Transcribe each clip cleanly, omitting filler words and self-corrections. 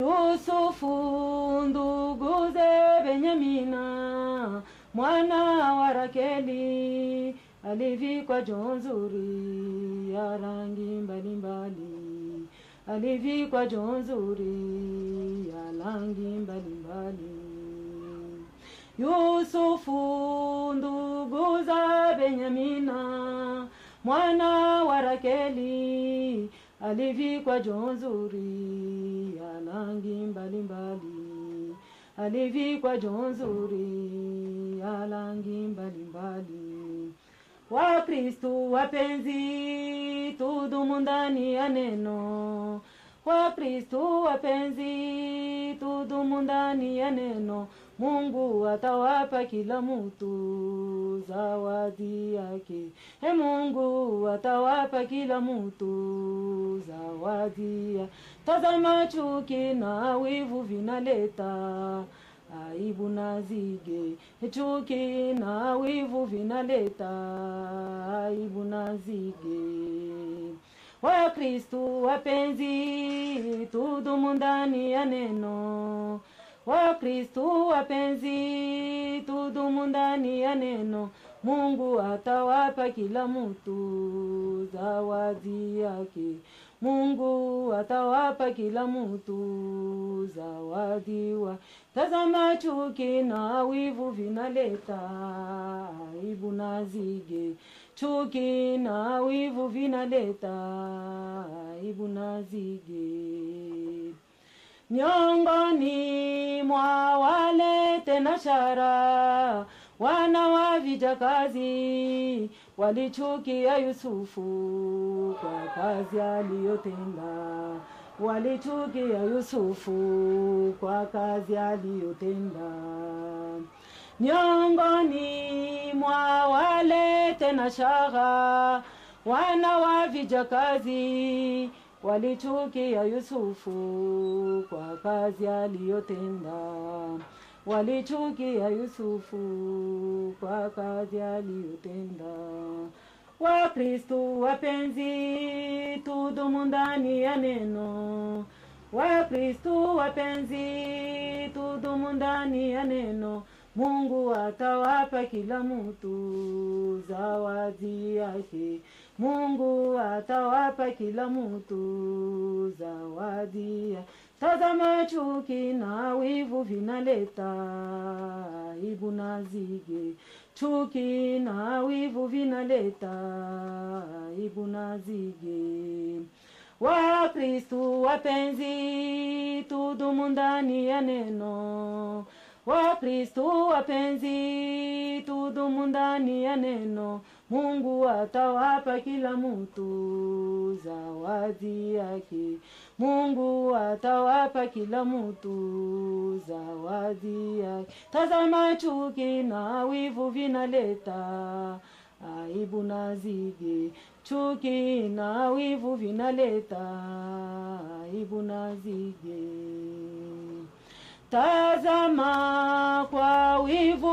Yusufu nduguze Benyamina, mwana wa Rakeli, alivikwa joho nzuri ya rangi mbalimbali, alivikwa joho nzuri ya rangi mbalimbali. Yusufu nduguza Benyamina, mwana wa Rakeli, alivikwa joho nzuri ya rangi mbalimbali, alivikwa joho nzuri ya rangi mbalimbali. Wakristo wapenzi, tudumu ndani ya neno. Wakristo wapenzi, tudumu ndani ya neno. Mungu atawapa kila mtu zawadi yake. Mungu atawapa kila mtu zawadi yake. Tazama chuki na wivu vinaleta aibu na zige. Chuki na wivu vinaleta aibu na zige. Wakristo wapenzi, tudumu ndani ya neno. Wakristo wapenzi, tudumu ndani ya neno. Mungu atawapa kila mtu zawadi yake. Mungu atawapa kila mtu zawadi wa. Tazama chuki na wivu vinaleta aibu na zige. Chuki na wivu vinaleta aibu na zige. Miongoni mwa wale tenashara, wana wa vijakazi, walichukia Yusufu kwa kazi aliyotenda. Walichukia Yusufu kwa kazi aliyotenda. Miongoni mwa wale tenashara, wana wa vijakazi, walichukia Yusufu kwa kazi aliyotenda. Walichukia Yusufu kwa kazi aliyotenda. Wakristo wapenzi, tudumu ndani ya neno. Wakristo wapenzi, tudumu ndani ya neno. Mungu atawapa kila mtu zawadi yake. Mungu atawapa kila mtu zawadi yake. Tazama chuki na wivu vinaleta aibu na zige. Chuki na wivu vinaleta aibu na zige. Wakristo wapenzi, tudumu ndani ya neno. Wakristo wapenzi, tudumu ndani ya neno. Mungu atawapa kila mtu zawadi yake. Mungu atawapa kila mtu zawadi yake. Tazama chuki na wivu vinaleta aibu na zige. Chuki na wivu vinaleta aibu na zige. Tazama kwa wivu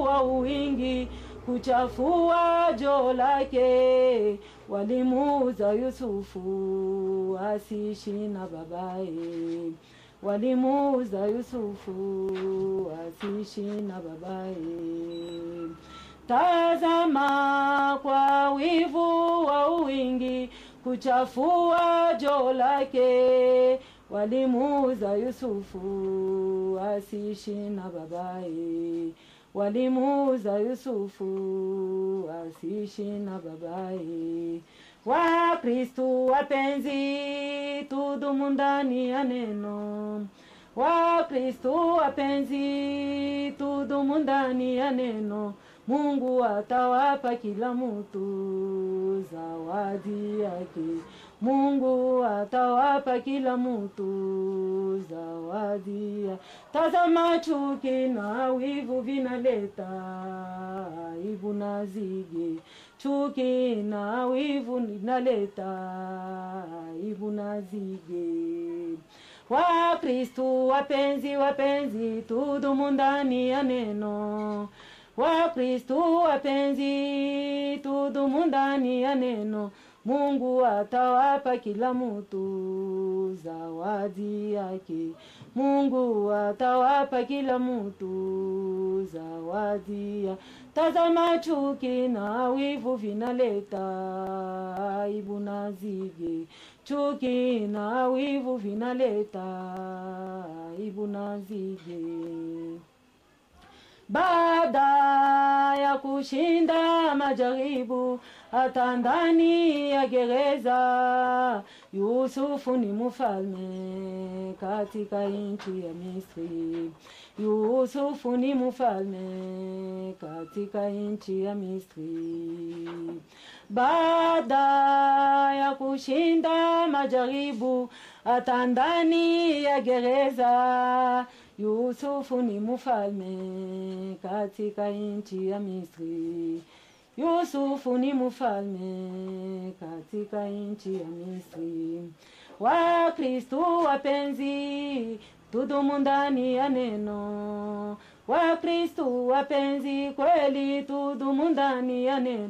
wa wingi, kuchafua joho lake. Walimuuza Yusufu asiishi na babaye. Walimuuza Yusufu asiishi na babaye. Tazama kwa wivu wa wingi, kuchafua joho lake. Walimuuza Yusufu asiishi na babaye. Walimuuza Yusufu asiishi na babaye. Wakristo wapenzi, tudumu ndani ya neno. Wakristo wapenzi, tudumu ndani ya neno. Mungu atawapa kila mtu zawadi yake. Mungu atawapa kila mtu zawadi yake. Tazama chuki na wivu vinaleta aibu na zige. Chuki na wivu vinaleta aibu na zige. Wakristo wapenzi, wapenzi, tudumu ndani ya neno. Wakristo wapenzi, tudumu ndani ya neno. Mungu atawapa kila mtu zawadi yake. Mungu atawapa kila mtu zawadi ya. Tazama chuki na wivu vinaleta aibu na zige. Chuki na wivu vinaleta aibu na zige. Baada ya kushinda majaribu hata ndani ya gereza, Yusufu ni mfalme katika nchi ya Misri. Yusufu ni mfalme katika nchi ya Misri. Baada ya kushinda majaribu hata ndani ya gereza, Yusufu ni mfalme katika nchi ya Misri. Yusufu ni mfalme katika nchi ya Misri. Wakristo wapenzi, tudumu ndani ya neno. Wakristo wapenzi, kweli tudumu ndani ya neno.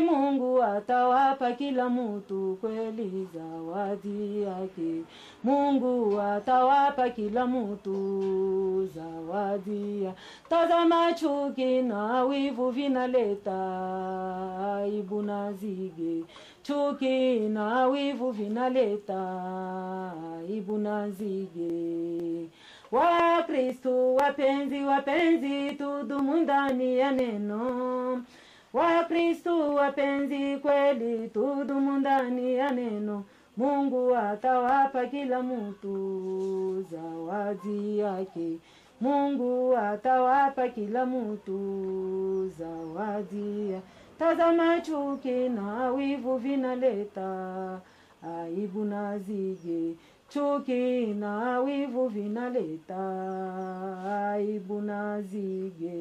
Mungu atawapa kila mtu kweli zawadi yake. Mungu atawapa kila mtu zawadi ya. Tazama chuki na wivu vinaleta aibu na zige. Chuki na wivu vinaleta aibu na zige. Wakristo wapenzi, wapenzi, tudumu ndani ya neno. Wakristo wapenzi, kweli tudumu ndani ya neno. Mungu atawapa kila mtu zawadi yake. Mungu atawapa kila mtu zawadi ya. Tazama chuki na wivu vinaleta aibu na zige. Chuki na wivu vinaleta aibu na zige.